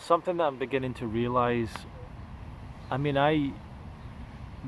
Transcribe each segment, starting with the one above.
something that I'm beginning to realise. I mean,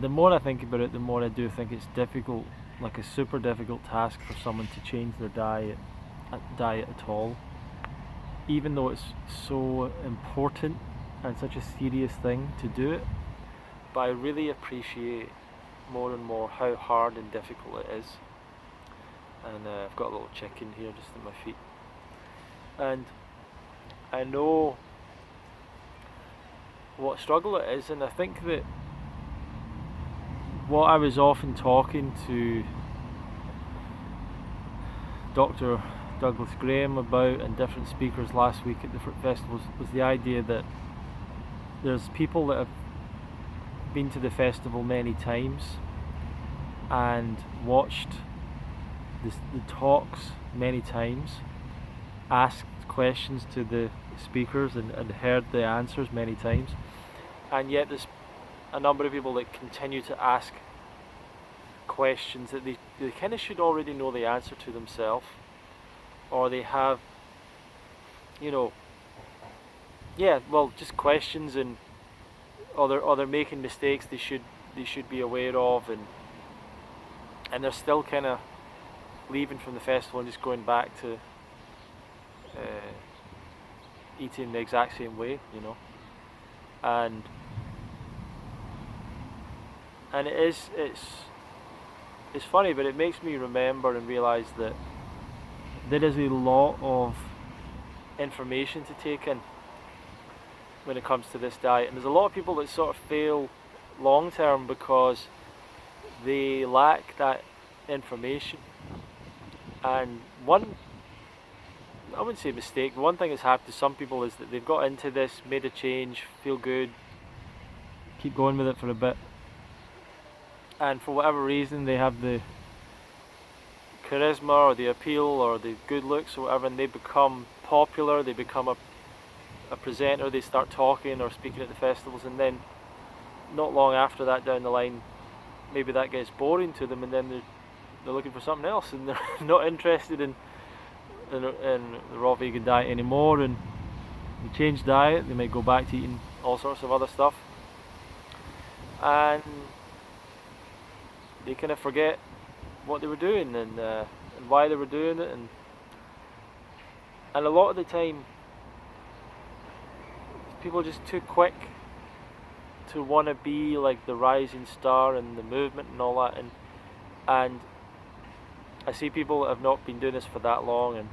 the more I think about it, the more I do think it's difficult, like a super difficult task for someone to change their diet at all, even though it's so important and such a serious thing to do it. But I really appreciate more and more how hard and difficult it is. And I've got a little chicken here just at my feet, and I know what struggle it is, and I think that what I was often talking to Dr. Douglas Graham about and different speakers last week at different festivals was the idea that there's people that have been to the festival many times and watched the talks many times, asked questions to the speakers and heard the answers many times, and yet there's a number of people that continue to ask questions that they kind of should already know the answer to themselves, or they have, just questions, and or they're making mistakes they should be aware of, and they're still kind of leaving from the festival and just going back to eating the exact same way, and it's funny, but it makes me remember and realise that there is a lot of information to take in when it comes to this diet, and there's a lot of people that sort of fail long term because they lack that information. And one, I wouldn't say mistake, but one thing that's happened to some people is that they've got into this, made a change, feel good, keep going with it for a bit, and for whatever reason they have the charisma or the appeal or the good looks or whatever, and they become popular, they become a presenter, they start talking or speaking at the festivals, and then not long after that down the line maybe that gets boring to them, and then they're looking for something else, and they're not interested in the raw vegan diet anymore, and they change diet, they might go back to eating all sorts of other stuff, and they kind of forget what they were doing and why they were doing it, and a lot of the time people are just too quick to want to be like the rising star and the movement and all that, and I see people that have not been doing this for that long,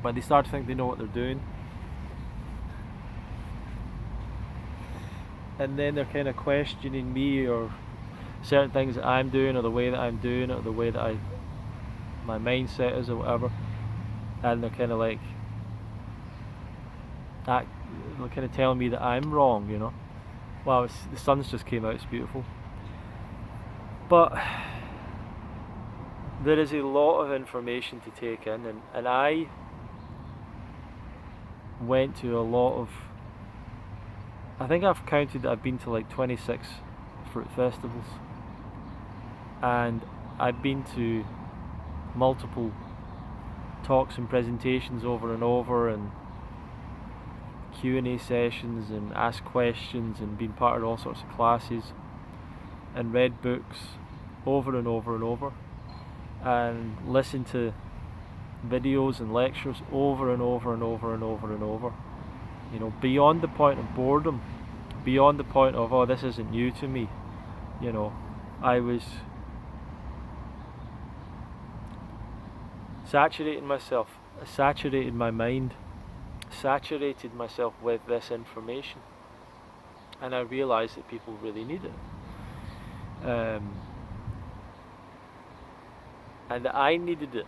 but they start to think they know what they're doing, and then they're kind of questioning me or certain things that I'm doing, or the way that I'm doing it, or the way that my mindset is, or whatever, and they're kind of like they're kind of telling me that I'm wrong, Wow, the sun's just came out, it's beautiful. But there is a lot of information to take in, and I went to a lot of, I think I've counted that I've been to like 26 fruit festivals, and I've been to multiple talks and presentations over and over, and Q&A sessions, and asked questions, and been part of all sorts of classes, and read books over and over and over, and listened to videos and lectures over and over and over and over and over, beyond the point of boredom, beyond the point of, oh, this isn't new to me. I was saturating myself, saturated my mind, saturated myself with this information, and I realised that people really need it, and I needed it.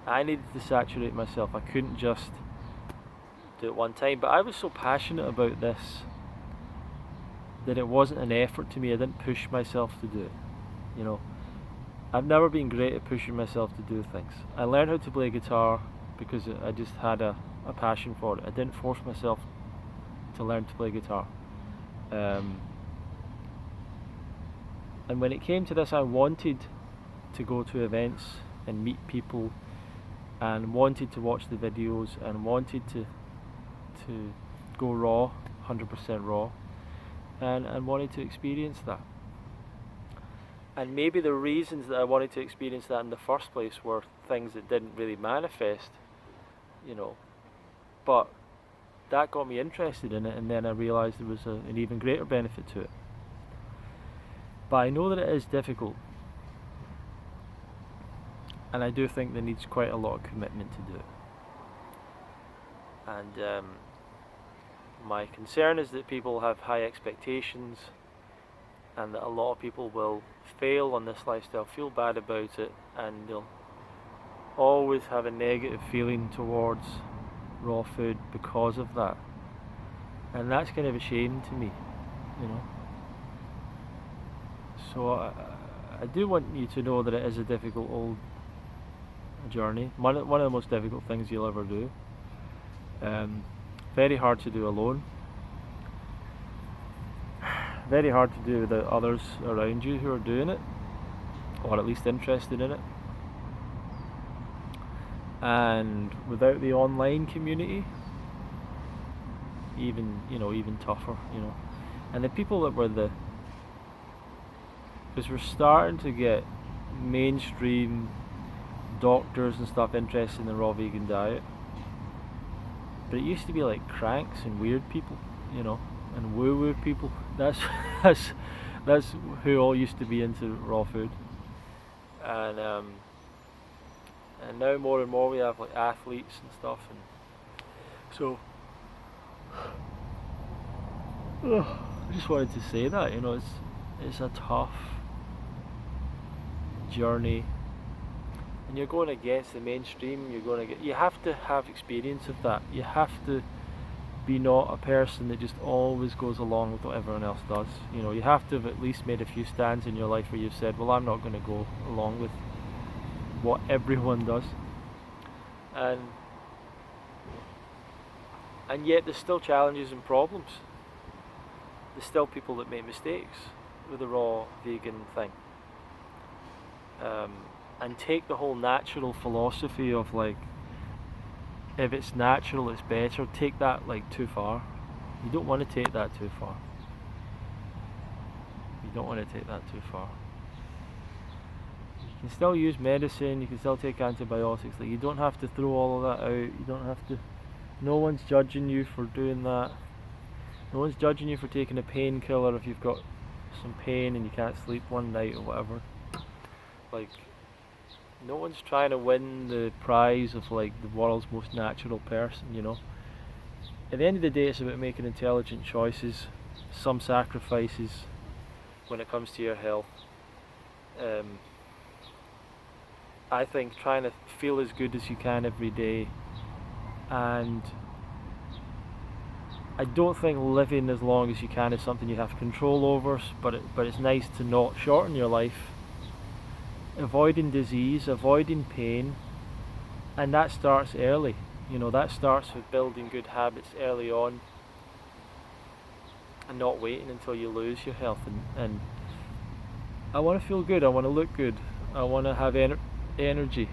I needed to saturate myself. I couldn't just do it one time, but I was so passionate about this that it wasn't an effort to me. I didn't push myself to do it. I've never been great at pushing myself to do things. I learned how to play guitar because I just had a passion for it. I didn't force myself to learn to play guitar. And when it came to this, I wanted to go to events and meet people, and wanted to watch the videos, and wanted to to go raw, 100% raw, and wanted to experience that. And maybe the reasons that I wanted to experience that in the first place were things that didn't really manifest, you know. But that got me interested in it, and then I realised there was an even greater benefit to it. But I know that it is difficult, and I do think there needs quite a lot of commitment to do it. And my concern is that people have high expectations, and that a lot of people will fail on this lifestyle, feel bad about it, and they'll always have a negative feeling towards raw food because of that. And that's kind of a shame to me, you know. So I do want you to know that it is a difficult old journey. One of the most difficult things you'll ever do. Very hard to do alone. Very hard to do without others around you who are doing it, or at least interested in it. And without the online community, even tougher, you know. And the people that were because we're starting to get mainstream doctors and stuff interested in the raw vegan diet. But it used to be like cranks and weird people, you know, and woo-woo people. That's who all used to be into raw food. And now more and more we have like athletes and stuff, and so I just wanted to say that, you know, it's a tough journey, and you're going against the mainstream. You have to have experience of that. You have to be not a person that just always goes along with what everyone else does. You know, you have to have at least made a few stands in your life where you've said, well, I'm not going to go along with what everyone does. And yet there's still challenges and problems. There's still people that make mistakes with the raw vegan thing. And take the whole natural philosophy of like, if it's natural it's better, take that like too far. You don't want to take that too far. You don't want to take that too far. You can still use medicine, you can still take antibiotics, like you don't have to throw all of that out, you don't have to, no one's judging you for doing that. No one's judging you for taking a painkiller if you've got some pain and you can't sleep one night or whatever. Like, no one's trying to win the prize of like the world's most natural person, you know. At the end of the day, it's about making intelligent choices, some sacrifices when it comes to your health. I think trying to feel as good as you can every day, and I don't think living as long as you can is something you have control over, but it's nice to not shorten your life. Avoiding disease, avoiding pain, and that starts early. You know, that starts with building good habits early on, and not waiting until you lose your health. And I want to feel good, I want to look good, I want to have energy.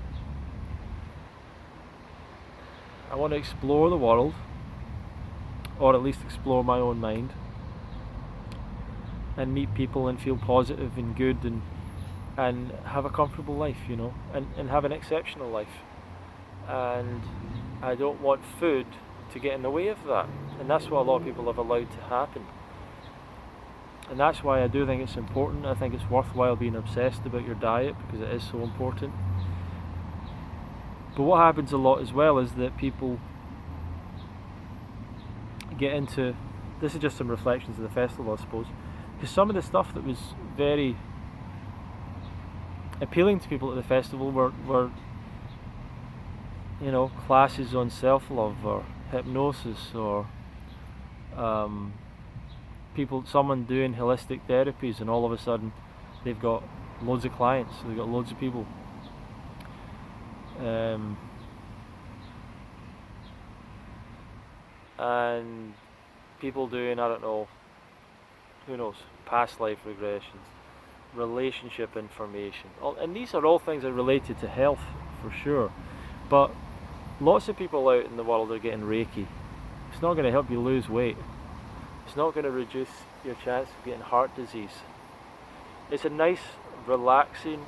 I want to explore the world, or at least explore my own mind, and meet people and feel positive and good, and have a comfortable life, you know, and have an exceptional life. And I don't want food to get in the way of that, and that's what a lot of people have allowed to happen. And that's why I do think it's important. I think it's worthwhile being obsessed about your diet, because it is so important. But what happens a lot as well is that people get into, this is just some reflections of the festival, I suppose, because some of the stuff that was very appealing to people at the festival were you know, classes on self-love or hypnosis, or someone doing holistic therapies, and all of a sudden they've got loads of clients, they've got loads of people. And people doing, I don't know, who knows, past life regression, relationship information, and these are all things that are related to health for sure. But lots of people out in the world are getting Reiki, It's not going to help you lose weight. It's not going to reduce your chance of getting heart disease. It's a nice, relaxing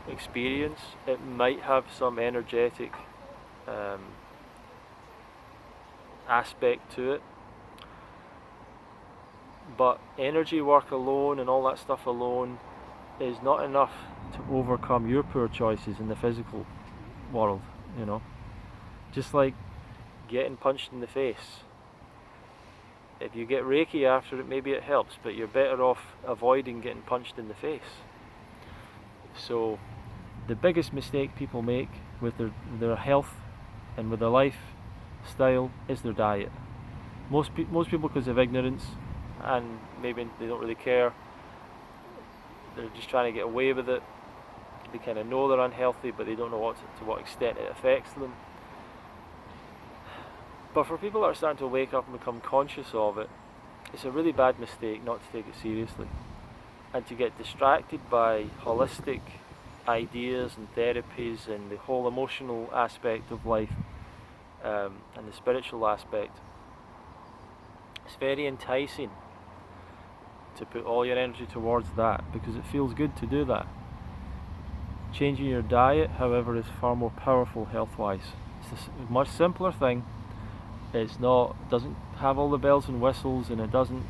experience. It might have some energetic aspect to it, but energy work alone and all that stuff alone is not enough to overcome your poor choices in the physical world, you know. Just like getting punched in the face. If you get Reiki after it, maybe it helps, but you're better off avoiding getting punched in the face. So the biggest mistake people make with their health and with their lifestyle is their diet. Most people, because of ignorance, and maybe they don't really care, they're just trying to get away with it. They kind of know they're unhealthy, but they don't know to what extent it affects them. But for people that are starting to wake up and become conscious of it, it's a really bad mistake not to take it seriously, and to get distracted by holistic ideas and therapies and the whole emotional aspect of life, and the spiritual aspect. It's very enticing to put all your energy towards that because it feels good to do that. Changing your diet, however, is far more powerful health-wise. It's a much simpler thing. Doesn't have all the bells and whistles, and it doesn't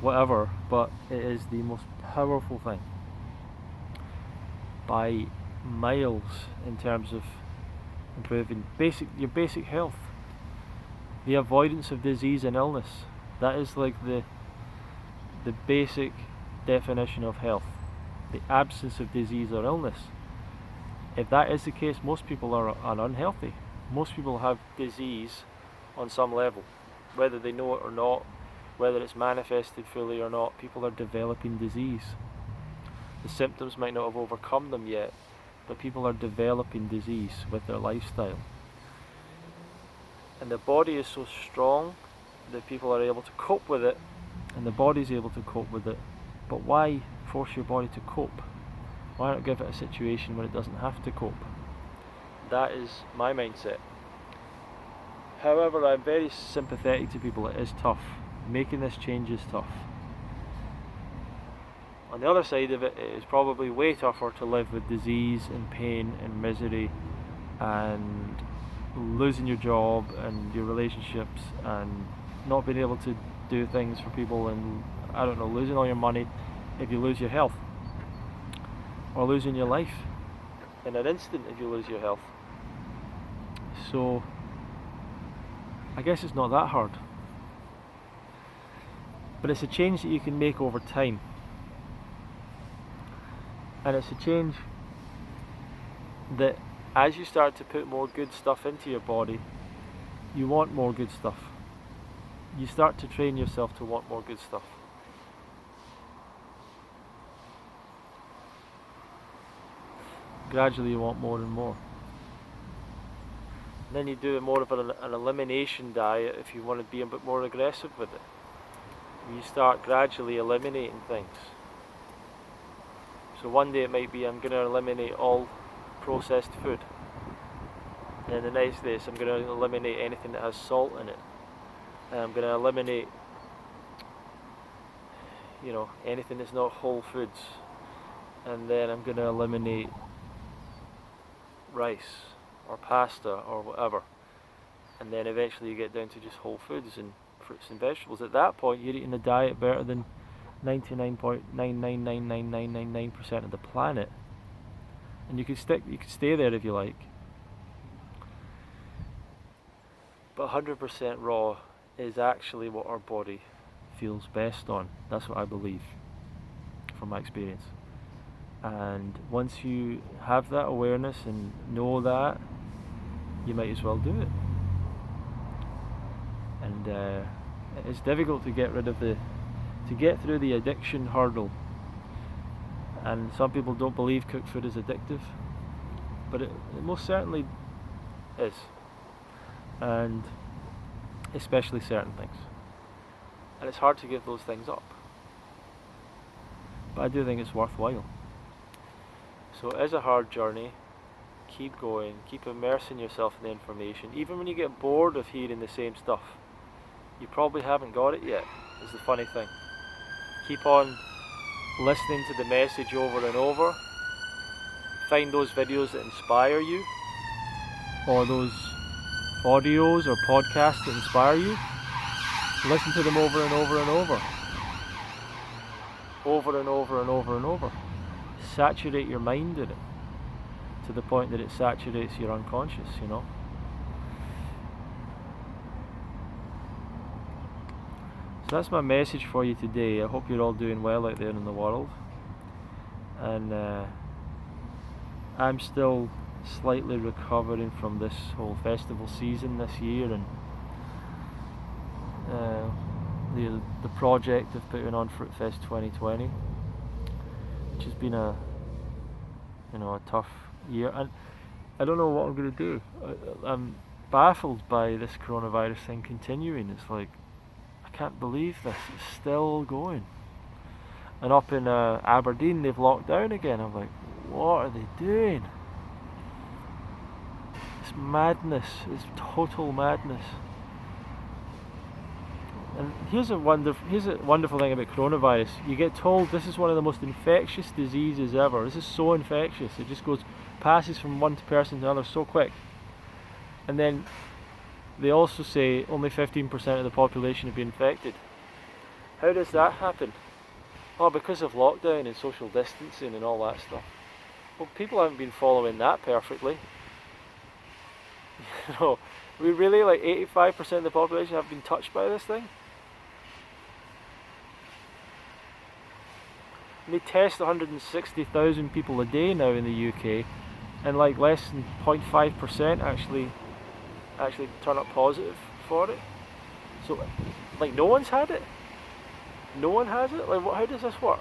whatever, but it is the most powerful thing by miles in terms of improving your basic health. The avoidance of disease and illness, that is like the basic definition of health. The absence of disease or illness. If that is the case, most people are unhealthy. Most people have disease on some level, whether they know it or not, whether it's manifested fully or not. People are developing disease. The symptoms might not have overcome them yet, but people are developing disease with their lifestyle. And the body is so strong that people are able to cope with it, and the body is able to cope with it. But why force your body to cope? Why not give it a situation where it doesn't have to cope? That is my mindset. However, I'm very sympathetic to people. It is tough. Making this change is tough. On the other side of it, it is probably way tougher to live with disease and pain and misery and losing your job and your relationships and not being able to do things for people, and I don't know, losing all your money if you lose your health, or losing your life in an instant if you lose your health. So I guess it's not that hard, but it's a change that you can make over time, and it's a change that as you start to put more good stuff into your body, you want more good stuff. You start to train yourself to want more good stuff. Gradually you want more and more. And then you do more of an elimination diet if you want to be a bit more aggressive with it. You start gradually eliminating things. So one day it might be, I'm going to eliminate all processed food. And then the next day I'm going to eliminate anything that has salt in it. And I'm going to eliminate, anything that's not whole foods. And then I'm going to eliminate rice or pasta or whatever. And then eventually you get down to just whole foods and fruits and vegetables. At that point you're eating a diet better than 99.999999% of the planet. And you could stay there if you like. But 100% raw is actually what our body feels best on. That's what I believe from my experience. And once you have that awareness and know that, you might as well do it. And it's difficult to get through the addiction hurdle. And some people don't believe cooked food is addictive, but it most certainly is. And especially certain things. And it's hard to give those things up. But I do think it's worthwhile. So it is a hard journey. keep going, keep immersing yourself in the information. Even when you get bored of hearing the same stuff, you probably haven't got it yet, is the funny thing. Keep on listening to the message over and over. Find those videos that inspire you, or those audios or podcasts that inspire you. Listen to them over and over and over. Over and over and over and over. Saturate your mind in it to the point that it saturates your unconscious, you know. So that's my message for you today. I hope you're all doing well out there in the world. And I'm still slightly recovering from this whole festival season this year, and the project of putting on Fruitfest 2020, which has been a tough year, and I don't know what I'm going to do. I'm baffled by this coronavirus thing continuing. It's like, I can't believe this is still going. And up in Aberdeen, they've locked down again. I'm like, what are they doing? It's madness. It's total madness. And here's a wonderful thing about coronavirus. You get told this is one of the most infectious diseases ever. This is so infectious. It just passes from one person to another so quick. And then they also say only 15% of the population have been infected. How does that happen? Oh, because of lockdown and social distancing and all that stuff. Well, people haven't been following that perfectly. You know, we really, like 85% of the population have been touched by this thing. And they test 160,000 people a day now in the UK, and like less than 0.5% actually turn up positive for it. So, like, no one's had it. No one has it. Like, how does this work?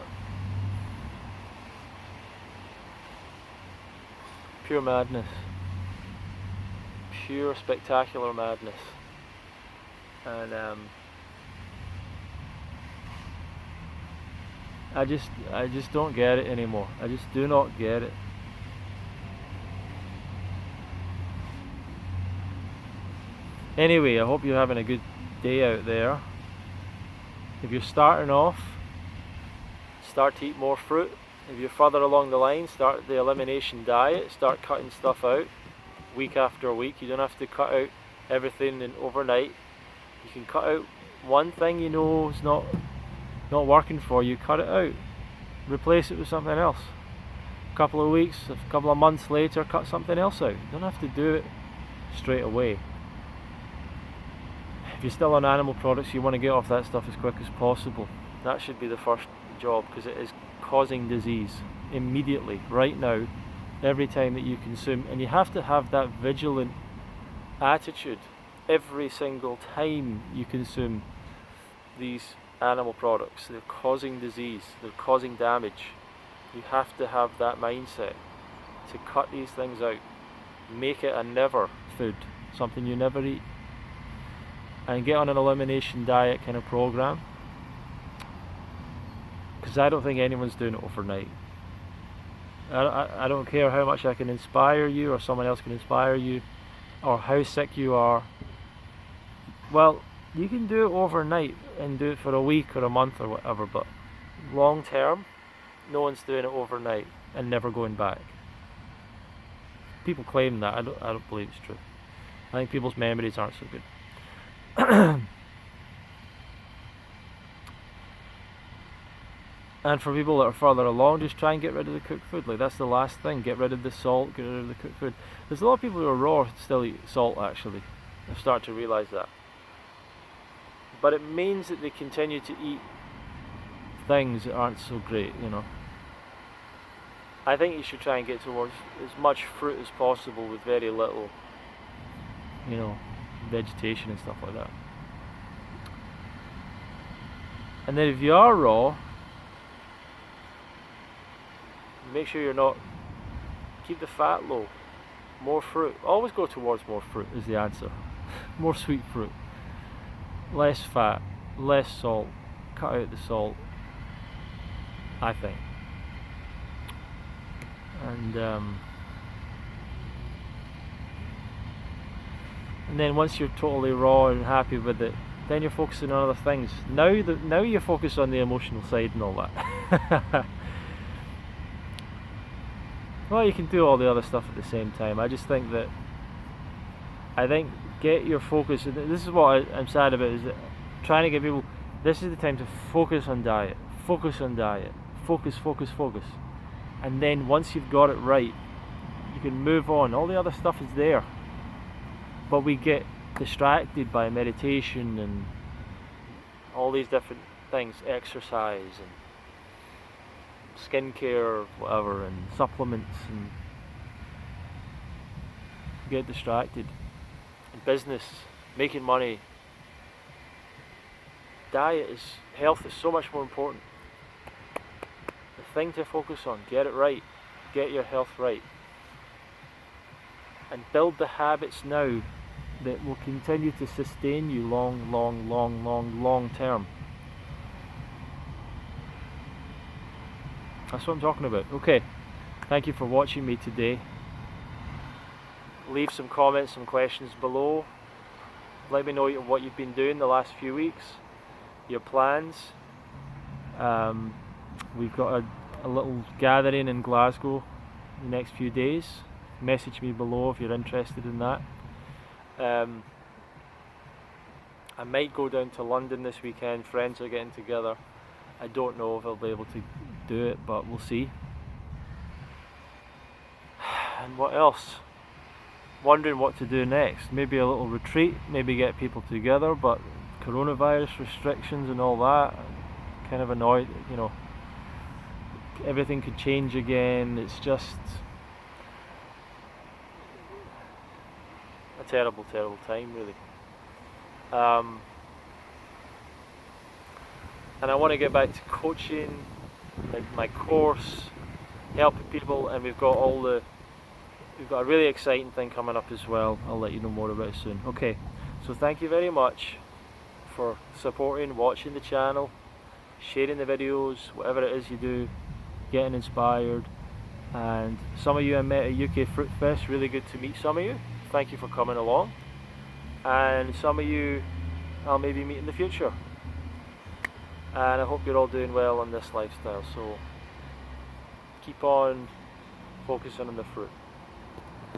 Pure madness. Pure spectacular madness. And I just don't get it anymore. I just do not get it. Anyway, I hope you're having a good day out there. If you're starting off, start to eat more fruit. If you're further along the line, start the elimination diet. Start cutting stuff out week after week. You don't have to cut out everything overnight. You can cut out one thing you know is not working for you. Cut it out. Replace it with something else. A couple of weeks, a couple of months later, cut something else out. You don't have to do it straight away. If you're still on animal products, you want to get off that stuff as quick as possible. That should be the first job, because it is causing disease immediately, right now, every time that you consume. And you have to have that vigilant attitude every single time you consume these animal products. They're causing disease, they're causing damage. You have to have that mindset to cut these things out. Make it a never food, something you never eat. And get on an elimination diet kind of program, because I don't think anyone's doing it overnight. I don't care how much I can inspire you, or someone else can inspire you, or how sick you are. Well, you can do it overnight and do it for a week or a month or whatever, but long term, no one's doing it overnight and never going back. People claim that. I don't believe it's true. I think people's memories aren't so good. And for people that are further along, just try and get rid of the cooked food. Like, that's the last thing. Get rid of the salt, get rid of the cooked food. There's a lot of people who are raw still eat salt, actually. I've started to realise that. But it means that they continue to eat things that aren't so great, you know. I think you should try and get towards as much fruit as possible with very little, you know, vegetation and stuff like that. And then if you are raw, make sure you're not, keep the fat low. More fruit. Always go towards more fruit is the answer. More sweet fruit. Less fat, less salt. Cut out the salt, I think. And And then once you're totally raw and happy with it, then you're focusing on other things. Now you focus on the emotional side and all that. Well, you can do all the other stuff at the same time. I just think that, get your focus. This is what I'm sad about, is that trying to get people, this is the time to focus on diet. Focus on diet. Focus, focus, focus. And then once you've got it right, you can move on. All the other stuff is there. But we get distracted by meditation and all these different things, exercise and skincare, whatever, and supplements, and get distracted. In business, making money, health is so much more important. The thing to focus on, get it right, get your health right, and build the habits now that will continue to sustain you long term. That's what I'm talking about. Okay, thank you for watching me today. Leave some comments, some questions below. Let me know what you've been doing the last few weeks, your plans. We've got a little gathering in Glasgow the next few days. Message me below if you're interested in that. I might go down to London this weekend. Friends are getting together. I don't know if I'll be able to do it, but we'll see. And what else? Wondering what to do next. Maybe a little retreat, maybe get people together, but coronavirus restrictions and all that, kind of annoyed, everything could change again. It's just a terrible time, really. And I want to get back to coaching, my course, helping people, and we've got a really exciting thing coming up as well. I'll let you know more about it soon. Okay, so thank you very much for supporting, watching the channel, sharing the videos, whatever it is you do, getting inspired. And some of you I met at UK Fruit Fest, really good to meet some of you. Thank you for coming along. And some of you I'll maybe meet in the future. And I hope you're all doing well on this lifestyle, so keep on focusing on the fruit.